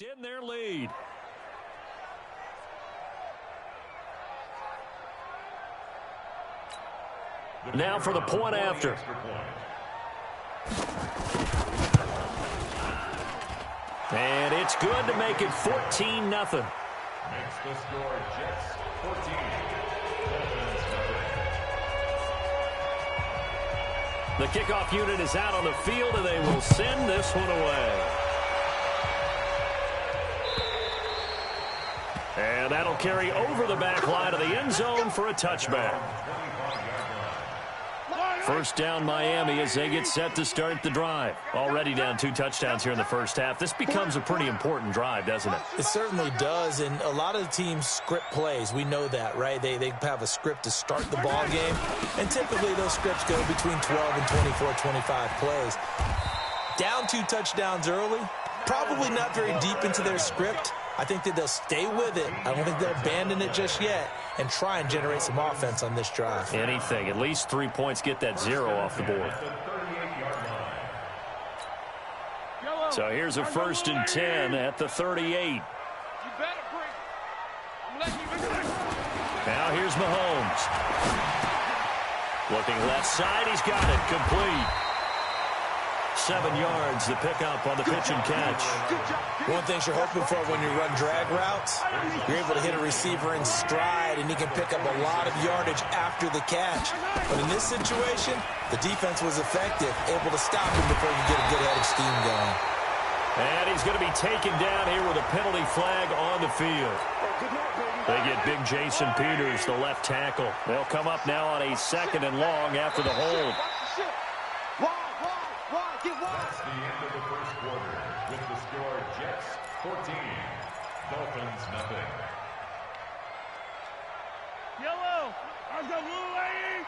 In their lead. Now for the point after. And it's good to make it 14-0. Makes the score Jets 14. The kickoff unit is out on the field, and they will send this one away. And that'll carry over the back line of the end zone for a touchback. First down Miami as they get set to start the drive. Already down 2 touchdowns here in the first half. This becomes a pretty important drive, doesn't it? It certainly does, and a lot of the teams script plays. We know that, right? They have a script to start the ball game, and typically those scripts go between 12 and 24, 25 plays. Down 2 touchdowns early, probably not very deep into their script. I think that they'll stay with it. I don't think they'll abandon it just yet and try and generate some offense on this drive. Anything. At least 3 points, get that 0 off the board. So here's a 1st and 10 at the 38. Now here's Mahomes. Looking left side. He's got it. Complete. 7 yards, the pickup on the pitch and catch. One thing you're hoping for when you run drag routes, you're able to hit a receiver in stride, and he can pick up a lot of yardage after the catch. But in this situation, the defense was effective, able to stop him before you get a good head of steam going. And he's going to be taken down here with a penalty flag on the field. They get big Jason Peters, the left tackle. They'll come up now on a 2nd and long after the hold. That's the end of the first quarter with the score Jets 14, Dolphins nothing. Yellow, I'm the blue lady.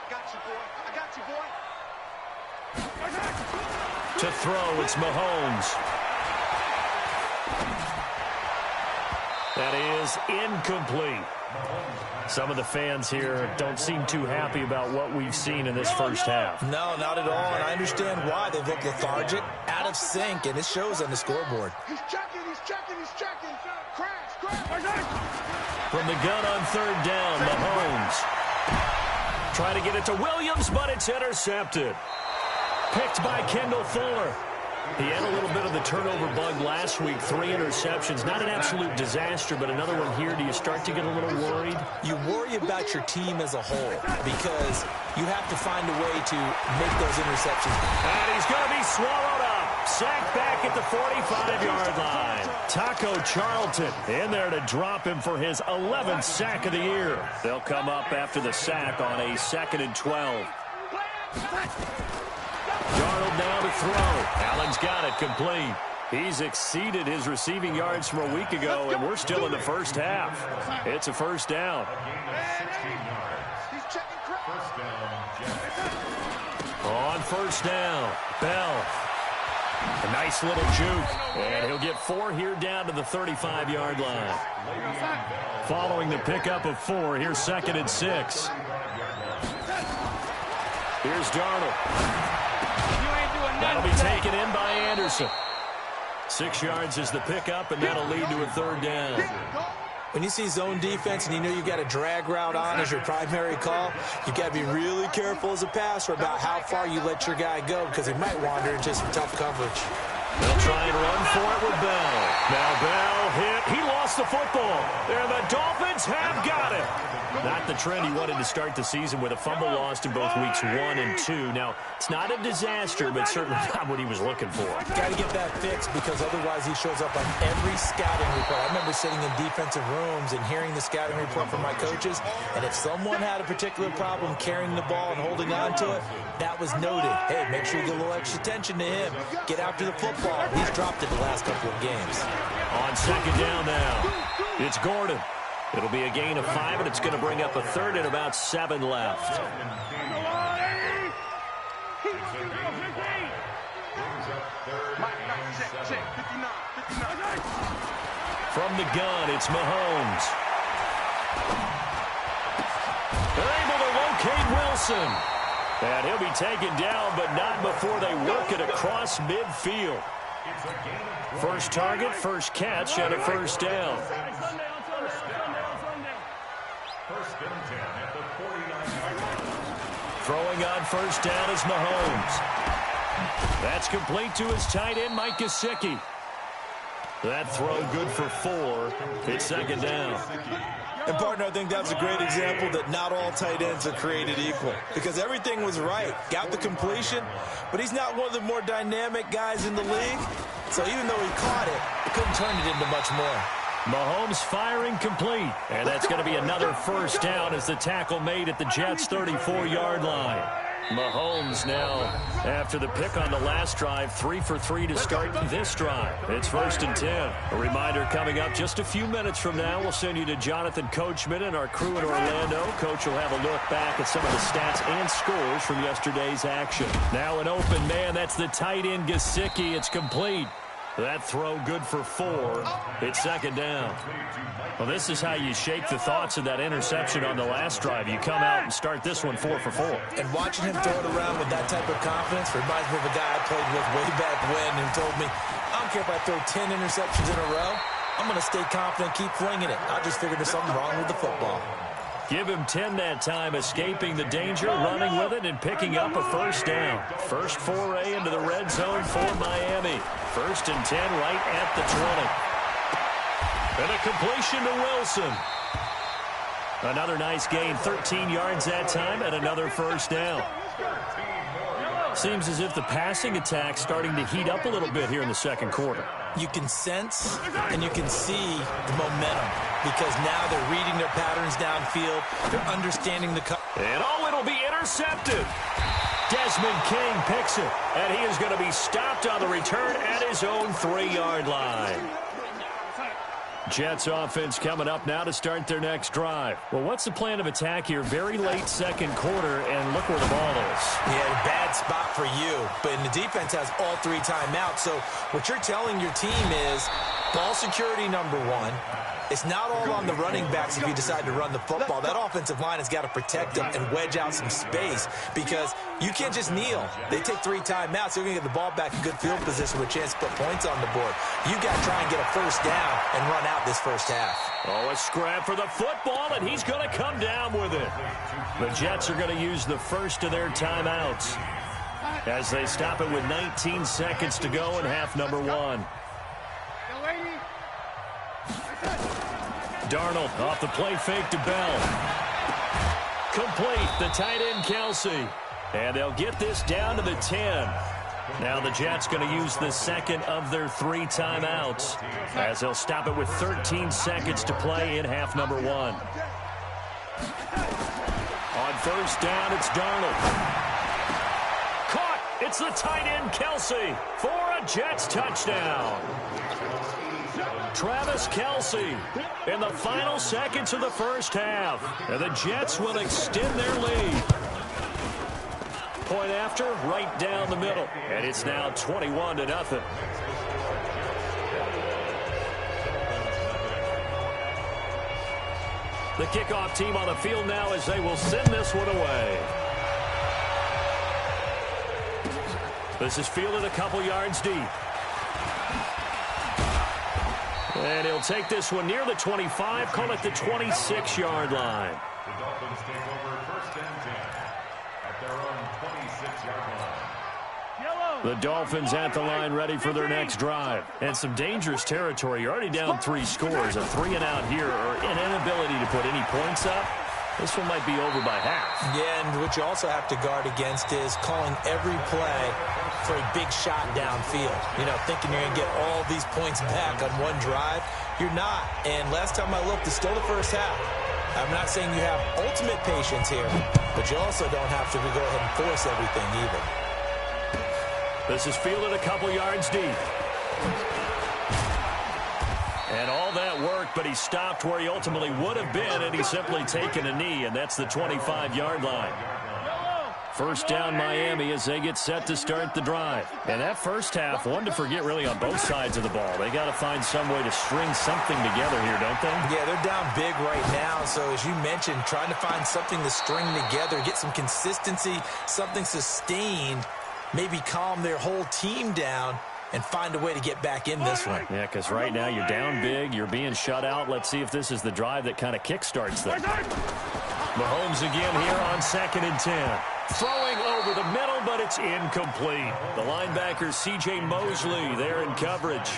Got you, boy. I got you, boy. To throw, it's Mahomes. That is incomplete. Some of the fans here don't seem too happy about what we've seen in this first half. No, not at all, and I understand why. They look lethargic, out of sync, and it shows on the scoreboard. He's checking, he's checking, he's checking. Crash, crash. From the gun on 3rd down, Mahomes. Trying to get it to Williams, but it's intercepted. Picked by Kendall Fuller. He had a little bit of the turnover bug last week, 3 interceptions. Not an absolute disaster, but another one here. Do you start to get a little worried? You worry about your team as a whole because you have to find a way to make those interceptions. And he's going to be swallowed up. Sacked back at the 45-yard line. Taco Charlton in there to drop him for his 11th sack of the year. They'll come up after the sack on a 2nd and 12. Darnold now to throw. Allen's got it complete. He's exceeded his receiving yards from a week ago, and we're still in the first half. It's a 1st down. On 1st down, Bell. A nice little juke, and he'll get 4 here down to the 35-yard line. Following the pickup of 4, here's 2nd and 6. Here's Darnold. That'll be taken in by Anderson. 6 yards is the pickup, and that'll lead to a 3rd down. When you see zone defense and you know you've got a drag route on as your primary call, you've got to be really careful as a passer about how far you let your guy go because he might wander into some tough coverage. They'll try and run for it with Bell. Now Bell hit. He lost the football. And the Dolphins have got it. Not the trend he wanted to start the season with a fumble lost in both weeks 1 and 2. Now, it's not a disaster, but certainly not what he was looking for. Got to get that fixed because otherwise he shows up on every scouting report. I remember sitting in defensive rooms and hearing the scouting report from my coaches, and if someone had a particular problem carrying the ball and holding on to it, that was noted. Hey, make sure you get a little extra attention to him. Get after the football. He's dropped it the last couple of games. On 2nd down now, it's Gordon. It'll be a gain of 5, and it's going to bring up a 3rd and about 7 left. From the gun, it's Mahomes. They're able to locate Wilson. And he'll be taken down, but not before they work it across midfield. First target, first catch, and a first down. First and 10 at the 49-yard line. Throwing on first down is Mahomes. That's complete to his tight end, Mike Gesicki. That throw good for 4. It's second down. And, partner, I think that's a great example that not all tight ends are created equal because everything was right. Got the completion, but he's not one of the more dynamic guys in the league. So even though he caught it, he couldn't turn it into much more. Mahomes firing complete. And that's going to be another first down as the tackle made at the Jets' 34-yard line. Mahomes now, after the pick on the last drive, 3 for 3 to start this drive. It's first and 10. A reminder coming up just a few minutes from now. We'll send you to Jonathan Coachman and our crew in Orlando. Coach will have a look back at some of the stats and scores from yesterday's action. Now an open man. That's the tight end Gesicki. It's complete. That throw good for 4. It's second down. Well, this is how you shake the thoughts of that interception on the last drive. You come out and start this one 4 for 4. And watching him throw it around with that type of confidence reminds me of a guy I played with way back when who told me, I don't care if I throw 10 interceptions in a row. I'm going to stay confident, keep flinging it. I just figured there's something wrong with the football. Give him 10 that time, escaping the danger, running with it, and picking up a first down. First foray into the red zone for Miami. First and 10 right at the 20. And a completion to Wilson. Another nice gain, 13 yards that time, and another first down. Seems as if the passing attack's starting to heat up a little bit here in the second quarter. You can sense and you can see the momentum because now they're reading their patterns downfield. They're understanding the cut. And it'll be intercepted. Desmond King picks it, and he is going to be stopped on the return at his own 3-yard line. Jets offense coming up now to start their next drive. Well, what's the plan of attack here? Very late second quarter, and look where the ball is. Yeah, bad spot for you. But the defense has all 3 timeouts. So what you're telling your team is ball security number 1. It's not all on the running backs if you decide to run the football. That offensive line has got to protect them and wedge out some space because you can't just kneel. They take 3 timeouts. They're going to get the ball back in good field position with a chance to put points on the board. You got to try and get a first down and run out this first half. Oh, a scrap for the football, and he's going to come down with it. The Jets are going to use the first of their timeouts as they stop it with 19 seconds to go in half number 1. Darnold off the play fake to Bell. Complete, the tight end Kelsey. And they'll get this down to the 10. Now the Jets going to use the second of their 3 timeouts as they'll stop it with 13 seconds to play in half number 1. On first down, it's Darnold. Caught! It's the tight end Kelsey for a Jets touchdown. Travis Kelce in the final seconds of the first half. And the Jets will extend their lead. Point after, right down the middle. And it's now 21-0. The kickoff team on the field now as they will send this one away. This is fielded a couple yards deep. And he'll take this one near the 25, call it the 26-yard line. The Dolphins take over first and 10 at their own 26-yard line. The Dolphins at the line ready for their next drive. And some dangerous territory. You're already down 3 scores. A 3-and-out here or an inability to put any points up. This one might be over by half. Yeah, and what you also have to guard against is calling every play for a big shot downfield. You know, thinking you're going to get all these points back on one drive. You're not. And last time I looked, it's still the first half. I'm not saying you have ultimate patience here, but you also don't have to go ahead and force everything either. This is fielded a couple yards deep. And all that worked, but he stopped where he ultimately would have been, and he's simply taken a knee, and that's the 25-yard line. First down Miami as they get set to start the drive. And that first half, one to forget really on both sides of the ball. They got to find some way to string something together here, don't they? Yeah, they're down big right now. So as you mentioned, trying to find something to string together, get some consistency, something sustained, maybe calm their whole team down. and find a way to get back in this one. Yeah, because right now you're down big. You're being shut out. Let's see if this is the drive that kind of kickstarts them. Mahomes again here on 2nd and 10. Throwing over the middle, but it's incomplete. The linebacker, C.J. Mosley, there in coverage.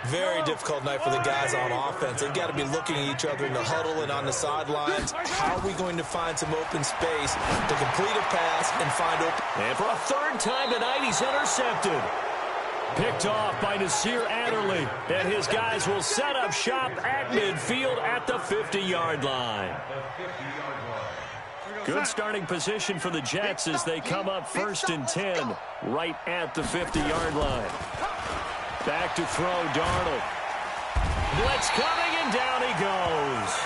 Very difficult night for the guys on offense. They've got to be looking at each other in the huddle and on the sidelines. How are we going to find some open space to complete a pass and find open? And for a 3rd time tonight, he's intercepted. Picked off by Nasir Adderley. And his guys will set up shop at midfield at the 50-yard line. Good starting position for the Jets as they come up 1st and 10 right at the 50-yard line. Back to throw, Darnold. Blitz coming, and down he goes.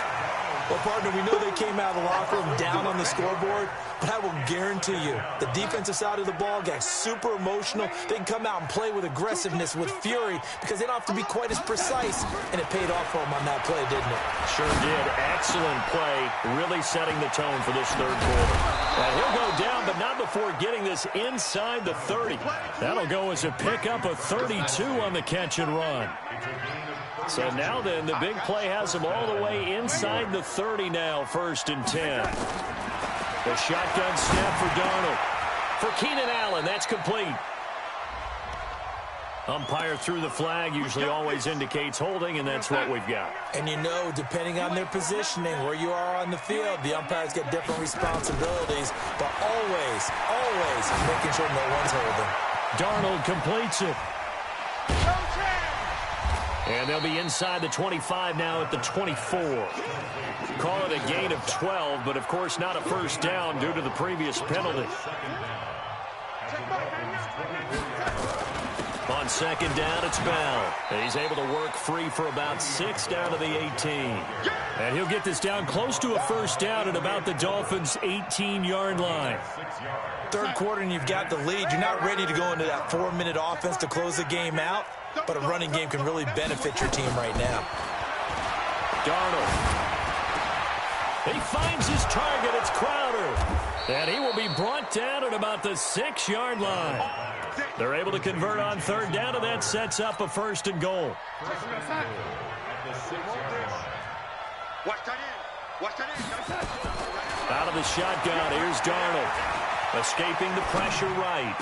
Well, partner, we know they came out of the locker room down on the scoreboard, but I will guarantee you the defensive side of the ball got super emotional. They can come out and play with aggressiveness, with fury, because they don't have to be quite as precise, and it paid off for them on that play, didn't it? Sure did. Excellent play, really setting the tone for this 3rd quarter. And he'll go down, but not before getting this inside the 30. That'll go as a pickup of 32 on the catch and run. So now then, the big play has him all the way inside the 30 now, 1st and 10. The shotgun snap for Darnold. For Keenan Allen, that's complete. Umpire threw the flag, usually always indicates holding, and that's what we've got. And you know, depending on their positioning, where you are on the field, the umpires get different responsibilities, but always making sure no one's holding. Darnold completes it. And they'll be inside the 25 now at the 24. Call it a gain of 12, but of course not a 1st down due to the previous penalty. On 2nd down, it's Bell. And he's able to work free for about 6 down to the 18. And he'll get this down close to a 1st down at about the Dolphins' 18-yard line. 3rd quarter and you've got the lead. You're not ready to go into that 4-minute offense to close the game out, but a running game can really benefit your team right now. Darnold. He finds his target. It's Crowder. And he will be brought down at about the 6-yard line. They're able to convert on 3rd down, and that sets up a 1st and goal. Out of the shotgun, here's Darnold. Escaping the pressure right.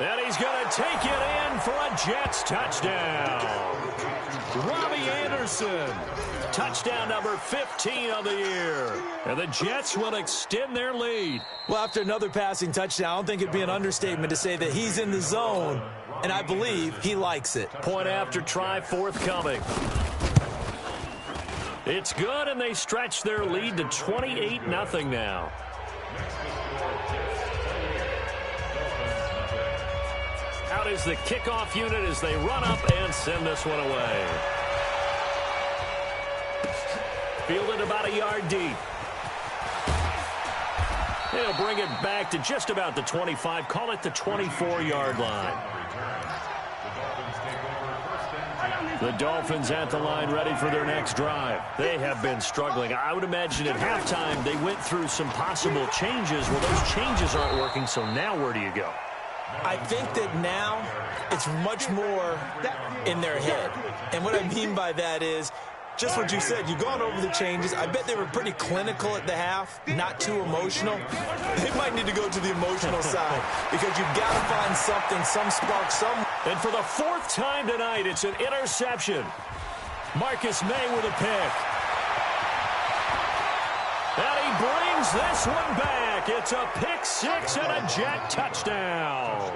And he's going to take it in for a Jets touchdown. Robbie Anderson. Touchdown number 15 on the year. And the Jets will extend their lead. Well, after another passing touchdown, I don't think it'd be an understatement to say that he's in the zone, and I believe he likes it. Point after try forthcoming. It's good, and they stretch their lead to 28-0 now. Out is the kickoff unit as they run up and send this one away. Fielded about a yard deep. They'll bring it back to just about the 25. Call it the 24-yard line. The Dolphins at the line ready for their next drive. They have been struggling. I would imagine at halftime they went through some possible changes. Well, those changes aren't working, so now where do you go? I think that now it's much more in their head. And what I mean by that is just what you said. You've gone over the changes. I bet they were pretty clinical at the half, not too emotional. They might need to go to the emotional side because you've got to find something, some spark, some. And for the 4th time tonight, it's an interception. Marcus May with a pick. And he brings this one back. It's a pick 6 and a Jet touchdown.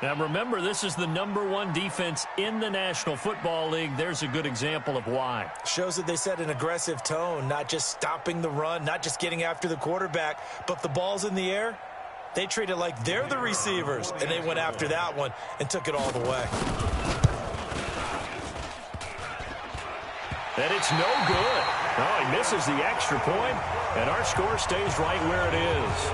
Now remember, this is the #1 defense in the National Football League. There's a good example of why. Shows that they set an aggressive tone, not just stopping the run, not just getting after the quarterback, but if the ball's in the air, they treat it like they're the receivers, and they went after that one and took it all the way. And it's no good. Oh, he misses the extra point, and our score stays right where it is.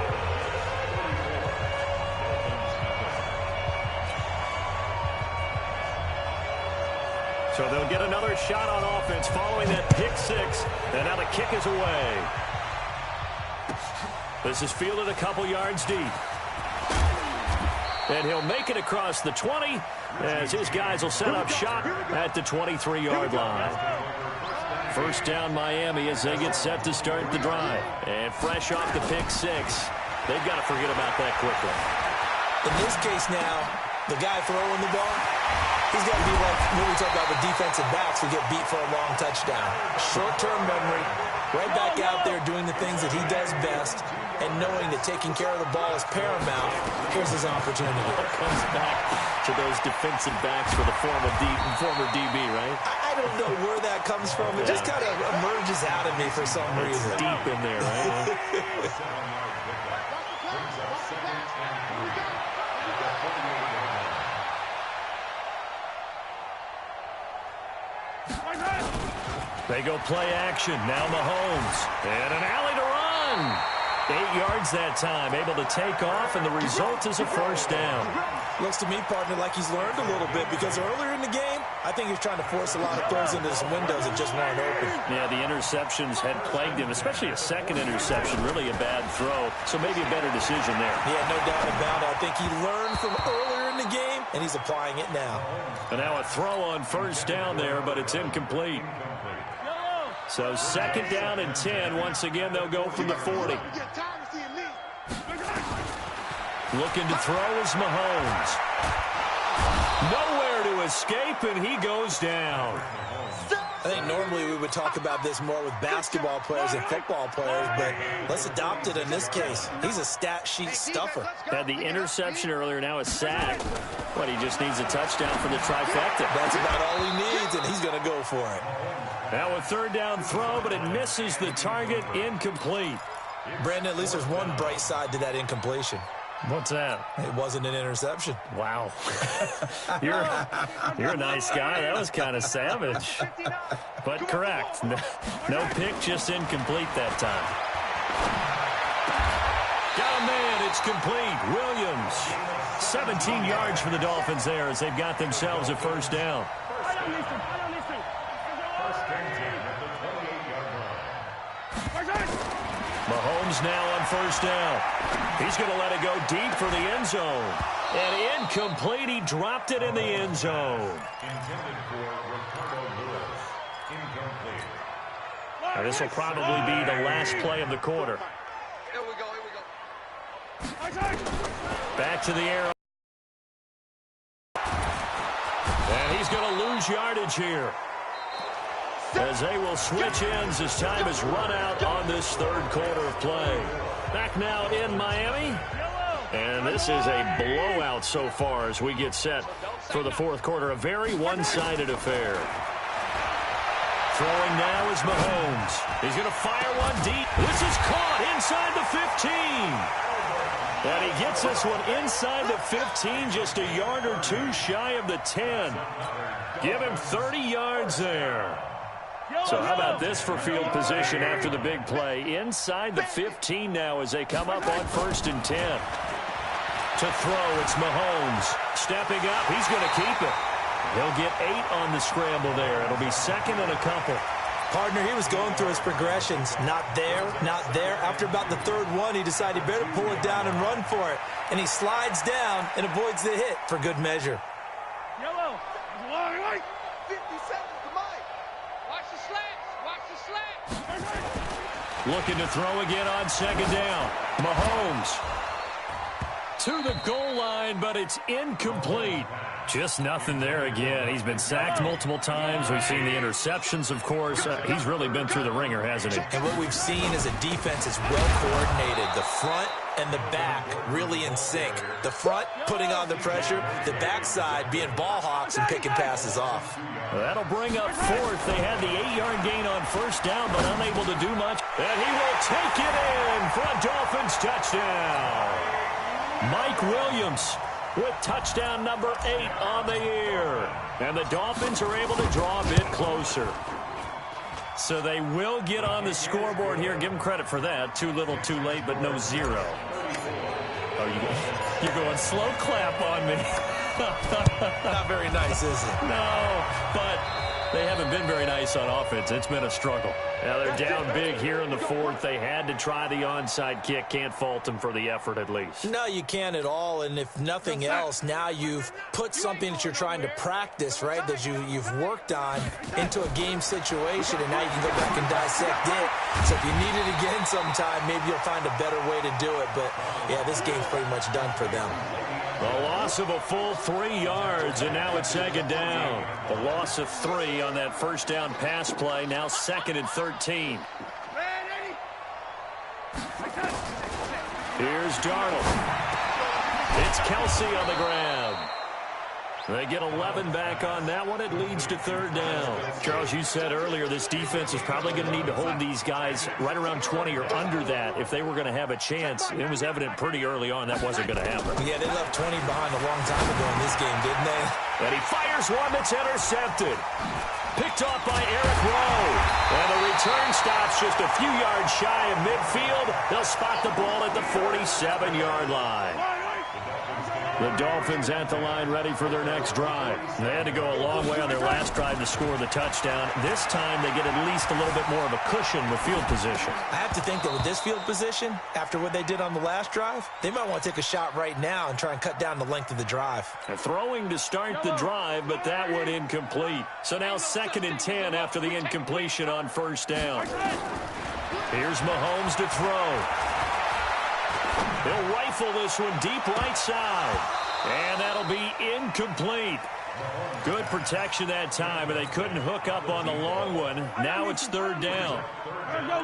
So they'll get another shot on offense following that pick 6, and now the kick is away. This is fielded a couple yards deep. And he'll make it across the 20 as his guys will set up shop at the 23-yard line. First down Miami as they get set to start the drive. And fresh off the pick six, they've got to forget about that quickly. In this case now, the guy throwing the ball, he's got to be like when we talk about the defensive backs who get beat for a long touchdown. Short-term memory, right back out there doing the things that he does best, and knowing that taking care of the ball is paramount. Here's his opportunity. It comes back to those defensive backs for the former DB, right? I don't know where that comes from. It just kind of emerges out of me for some reason. It's deep in there, right? They go play action. Now Mahomes. And an alley to run. 8 yards that time. Able to take off, and the result is a first down. Looks to me, partner, like he's learned a little bit, because earlier in the game, I think he was trying to force a lot of throws into some windows that just weren't open. Yeah, the interceptions had plagued him, especially a second interception. Really a bad throw, so maybe a better decision there. Yeah, no doubt about it. I think he learned from earlier in the game, and he's applying it now. And now a throw on first down there, but it's incomplete. So second down and 10. Once again, they'll go from the 40. Looking to throw is Mahomes. Nowhere to escape, and he goes down. I think normally we would talk about this more with basketball players and football players, but let's adopt it in this case. He's a stat sheet stuffer. Had the interception earlier, now a sack. But he just needs a touchdown for the trifecta. That's about all he needs, and he's going to go for it. Now a third down throw, but it misses the target. Incomplete. Brandon, at least there's one bright side to that incompletion. What's that? It wasn't an interception. Wow. You're a nice guy. That was kind of savage. But correct. No pick, just incomplete that time. Got a man. It's complete. Williams. 17 yards for the Dolphins there as they've got themselves a first down. Mahomes now on first down. He's going to let it go deep for the end zone. And incomplete. He dropped it in the end zone. Intended for Ricardo Lewis. Incomplete. Now, this will probably be the last play of the quarter. Here we go. Back to the air. And he's going to lose yardage here, as they will switch ends as time has run out on this third quarter of play. Back now in Miami. And this is a blowout so far as we get set for the fourth quarter. A very one-sided affair. Throwing now is Mahomes. He's going to fire one deep. This is caught inside the 15. And he gets this one inside the 15, just a yard or two shy of the 10. Give him 30 yards there. So how about this for field position after the big play? Inside the 15 now as they come up on 1st and 10. To throw, it's Mahomes. Stepping up, he's going to keep it. He'll get 8 on the scramble there. It'll be second and a couple. Partner, he was going through his progressions. Not there, not there. After about the third one, he decided he better pull it down and run for it. And he slides down and avoids the hit for good measure. Yellow. Long right. 50 seconds to Mike. Watch the slats. Watch the slats. Looking to throw again on second down. Mahomes to the goal line, but it's incomplete. Just nothing there again. He's been sacked multiple times. We've seen the interceptions, of course. He's really been through the ringer, hasn't he? And what we've seen is a defense is well coordinated. The front and the back really in sync. The front putting on the pressure, the backside being ball hawks and picking passes off. That'll bring up fourth. They had the 8-yard gain on first down, but unable to do much. And he will take it in for a Dolphins touchdown. Mike Williams with touchdown number 8 on the year. And the Dolphins are able to draw a bit closer. So they will get on the scoreboard here. Give them credit for that. Too little, too late, but no 0. Oh, you're going slow clap on me. Not very nice, is it? No, but they haven't been very nice on offense. It's been a struggle. Now they're down big here in the fourth. They had to try the onside kick. Can't fault them for the effort at least. No, you can't at all. And if nothing else, now you've put something that you're trying to practice, right, that you've worked on into a game situation, and now you can go back and dissect it. So if you need it again sometime, maybe you'll find a better way to do it. But, yeah, this game's pretty much done for them. A loss of a full 3 yards, and now it's second down. A loss of 3 on that first down pass play. Now 2nd and 13. Here's Darnold. It's Kelsey on the ground. They get 11 back on that one. It leads to 3rd down. Charles, you said earlier this defense is probably going to need to hold these guys right around 20 or under that if they were going to have a chance. It was evident pretty early on that wasn't going to happen. Yeah, they left 20 behind a long time ago in this game, didn't they? And he fires one that's intercepted. Picked off by Eric Rowe. And the return stops just a few yards shy of midfield. They'll spot the ball at the 47-yard line. The Dolphins at the line ready for their next drive. They had to go a long way on their last drive to score the touchdown. This time they get at least a little bit more of a cushion with field position. I have to think that with this field position, after what they did on the last drive, they might want to take a shot right now and try and cut down the length of the drive. And throwing to start the drive, but that one incomplete. So now 2nd and 10 after the incompletion on 1st down. Here's Mahomes to throw. He'll rifle this one deep right side. And that'll be incomplete. Good protection that time, and they couldn't hook up on the long one. Now it's 3rd down.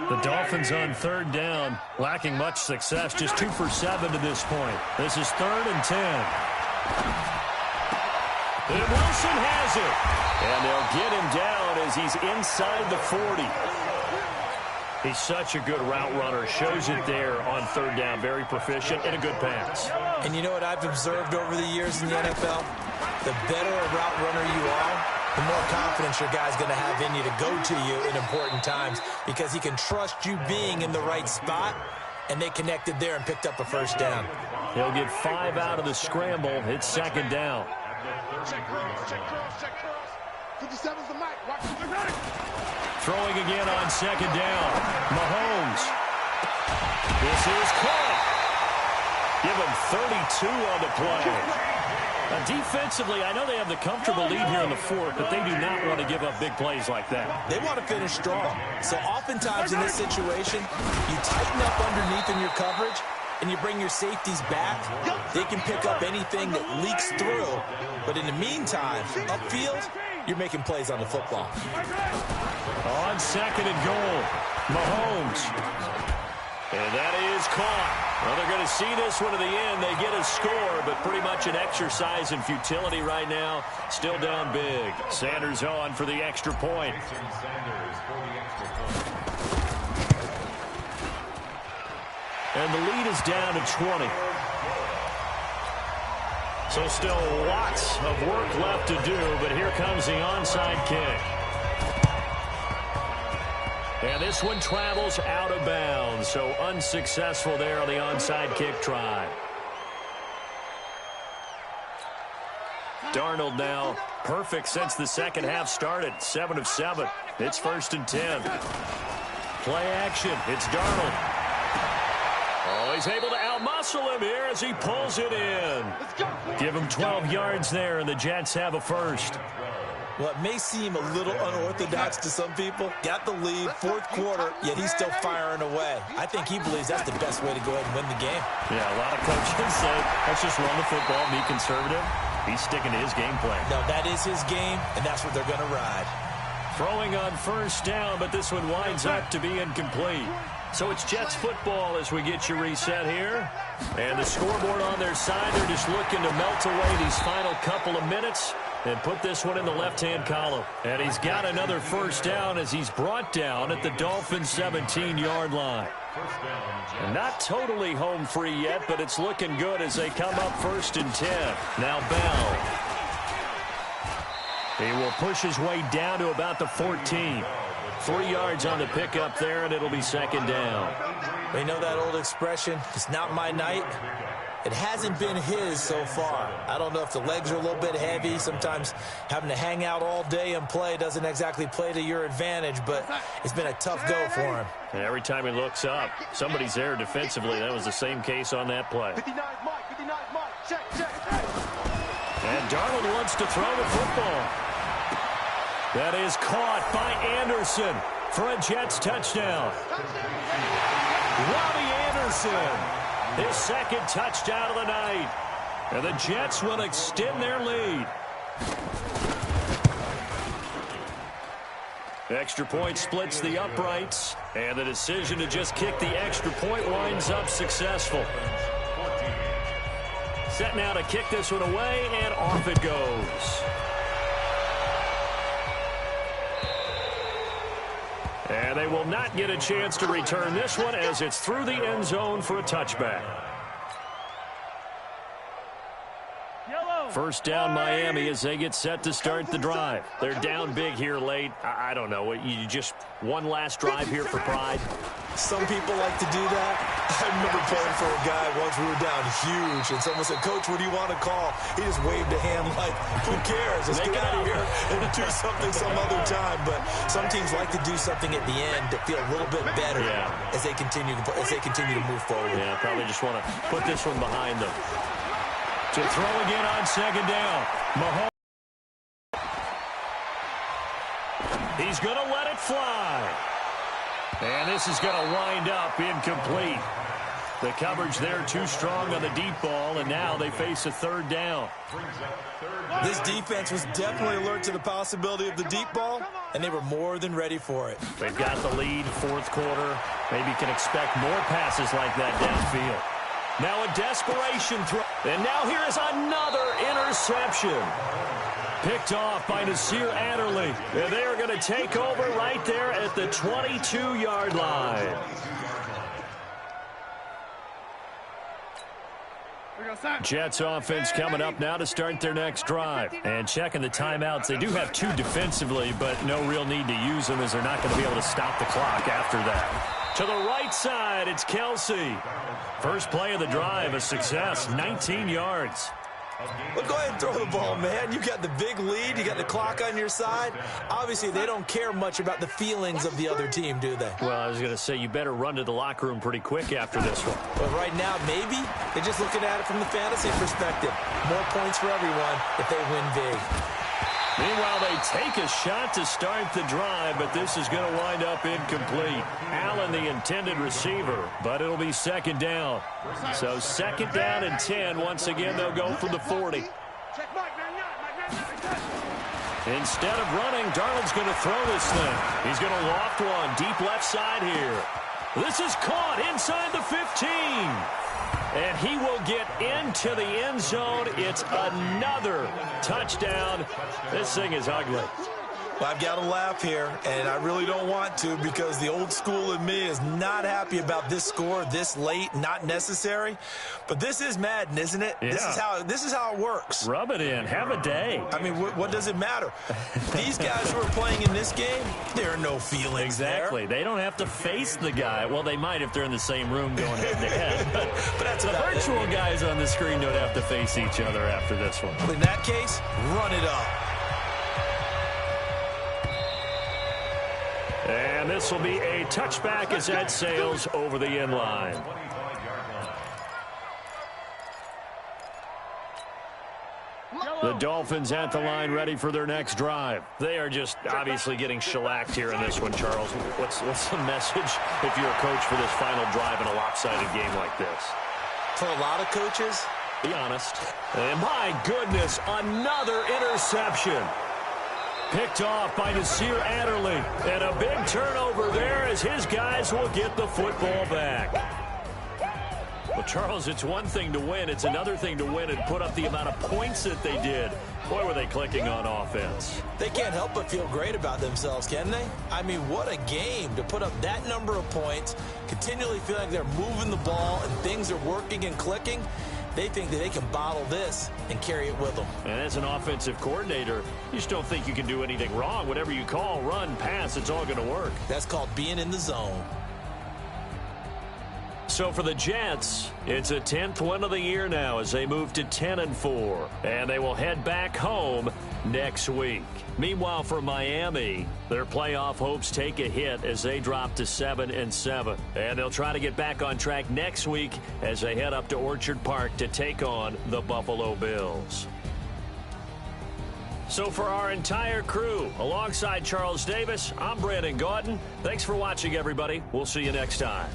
The Dolphins on 3rd down, lacking much success, just 2 for 7 to this point. This is 3rd and 10. And Wilson has it. And they'll get him down as he's inside the 40. He's such a good route runner. Shows it there on 3rd down. Very proficient and a good pass. And you know what I've observed over the years in the NFL? The better a route runner you are, the more confidence your guy's going to have in you to go to you in important times because he can trust you being in the right spot, and they connected there and picked up a 1st down. He'll get 5 out of the scramble. It's 2nd down. Check cross. 57's the mic. Watch the Throwing again on 2nd down. Mahomes. This is caught. Give him 32 on the play. Now, defensively, I know they have the comfortable lead here in the 4th, but they do not want to give up big plays like that. They want to finish strong. So oftentimes in this situation, you tighten up underneath in your coverage, and you bring your safeties back. They can pick up anything that leaks through. But in the meantime, upfield, you're making plays on the football. On 2nd and goal, Mahomes. And that is caught. Well, they're going to see this one to the end. They get a score, but pretty much an exercise in futility right now. Still down big. Sanders on for the extra point. And the lead is down to 20. So still lots of work left to do, but here comes the onside kick. And this one travels out of bounds, so unsuccessful there on the onside kick try. Darnold now perfect since the second half started, 7 of 7. It's 1st and 10. Play action, it's Darnold. Oh, he's able to outmuscle him here as he pulls it in. Give him 12 yards there, and the Jets have a 1st. Well, it may seem a little unorthodox to some people. Got the lead, 4th quarter, yet he's still firing away. I think he believes that's the best way to go ahead and win the game. Yeah, a lot of coaches say, let's just run the football, be conservative. He's sticking to his game plan. No, that is his game, and that's what they're going to ride. Throwing on 1st down, but this one winds up to be incomplete. So it's Jets football as we get you reset here. And the scoreboard on their side, they're just looking to melt away these final couple of minutes and put this one in the left-hand column. And he's got another 1st down as he's brought down at the Dolphins' 17-yard line. And not totally home free yet, but it's looking good as they come up 1st and 10. Now Bell. He will push his way down to about the 14. 3 yards on the pickup there, and it'll be 2nd down. They know that old expression, it's not my night. It hasn't been his so far. I don't know if the legs are a little bit heavy. Sometimes having to hang out all day and play doesn't exactly play to your advantage, but it's been a tough go for him. And every time he looks up, somebody's there defensively. That was the same case on that play. 59 Mike, 59 Mike, check. And Darnold wants to throw the football. That is caught by Anderson for a Jets touchdown. Robbie Anderson, his second touchdown of the night. And the Jets will extend their lead. Extra point splits the uprights, and the decision to just kick the extra point winds up successful. Set now to kick this one away, and off it goes. And they will not get a chance to return this one as it's through the end zone for a touchback. First down Miami as they get set to start the drive. They're down big here late. I don't know. You just one last drive here for pride. Some people like to do that. I remember playing for a guy once we were down huge, and someone said, "Coach, what do you want to call?" He just waved a hand like, "Who cares? Let's get out of here and do something some other time." But some teams like to do something at the end to feel a little bit better as they continue to move forward. Yeah, probably just want to put this one behind them. To throw again on second down. Mahomes. He's going to let it fly. And this is going to wind up incomplete. The coverage there too strong on the deep ball, and now they face a third down. This defense was definitely alert to the possibility of the deep ball, and they were more than ready for it. They've got the lead, fourth quarter. Maybe can expect more passes like that downfield. Now a desperation throw. And now here is another interception. Picked off by Nasir Adderley. And they are going to take over right there at the 22-yard line. Jets offense coming up now to start their next drive. And checking the timeouts. They do have two defensively, but no real need to use them as they're not going to be able to stop the clock after that. To the right side, it's Kelsey. First play of the drive, a success, 19 yards. Well, go ahead and throw the ball, man. You got the big lead. You got the clock on your side. Obviously, they don't care much about the feelings of the other team, do they? Well, I was going to say, you better run to the locker room pretty quick after this one. But right now, maybe they're just looking at it from the fantasy perspective. More points for everyone if they win big. Meanwhile, they take a shot to start the drive, but this is going to wind up incomplete. Allen, the intended receiver, but it'll be second down. So second down and 10. Once again, they'll go for the 40. Instead of running, Darnold's going to throw this thing. He's going to loft one deep left side here. This is caught inside the 15. And he will get into the end zone. It's another touchdown. This thing is ugly. Well, I've got to laugh here, and I really don't want to because the old school in me is not happy about this score this late, not necessary. But this is Madden, isn't it? Yeah. This is how it works. Rub it in. Have a day. I mean, what does it matter? These guys who are playing in this game, there are no feelings exactly. there. They don't have to face the guy. Well, they might if they're in the same room going head-to-head. But that's the virtual guys on the screen don't have to face each other after this one. In that case, run it up. And this will be a touchback as that sails over the end line. The Dolphins at the line ready for their next drive. They are just obviously getting shellacked here in this one, Charles. What's the message if you're a coach for this final drive in a lopsided game like this? For a lot of coaches, be honest. And my goodness, another interception. Picked off by Nasir Adderley. And a big turnover there as his guys will get the football back. Well, Charles, it's one thing to win. It's another thing to win and put up the amount of points that they did. Boy, were they clicking on offense. They can't help but feel great about themselves, can they? I mean, what a game to put up that number of points, continually feel like they're moving the ball and things are working and clicking. They think that they can bottle this and carry it with them. And as an offensive coordinator, you just don't think you can do anything wrong. Whatever you call, run, pass, it's all going to work. That's called being in the zone. So for the Jets, it's a 10th win of the year now as they move to 10-4. And they will head back home next week. Meanwhile, for Miami, their playoff hopes take a hit as they drop to 7-7. And they'll try to get back on track next week as they head up to Orchard Park to take on the Buffalo Bills. So for our entire crew, alongside Charles Davis, I'm Brandon Gaudin. Thanks for watching, everybody. We'll see you next time.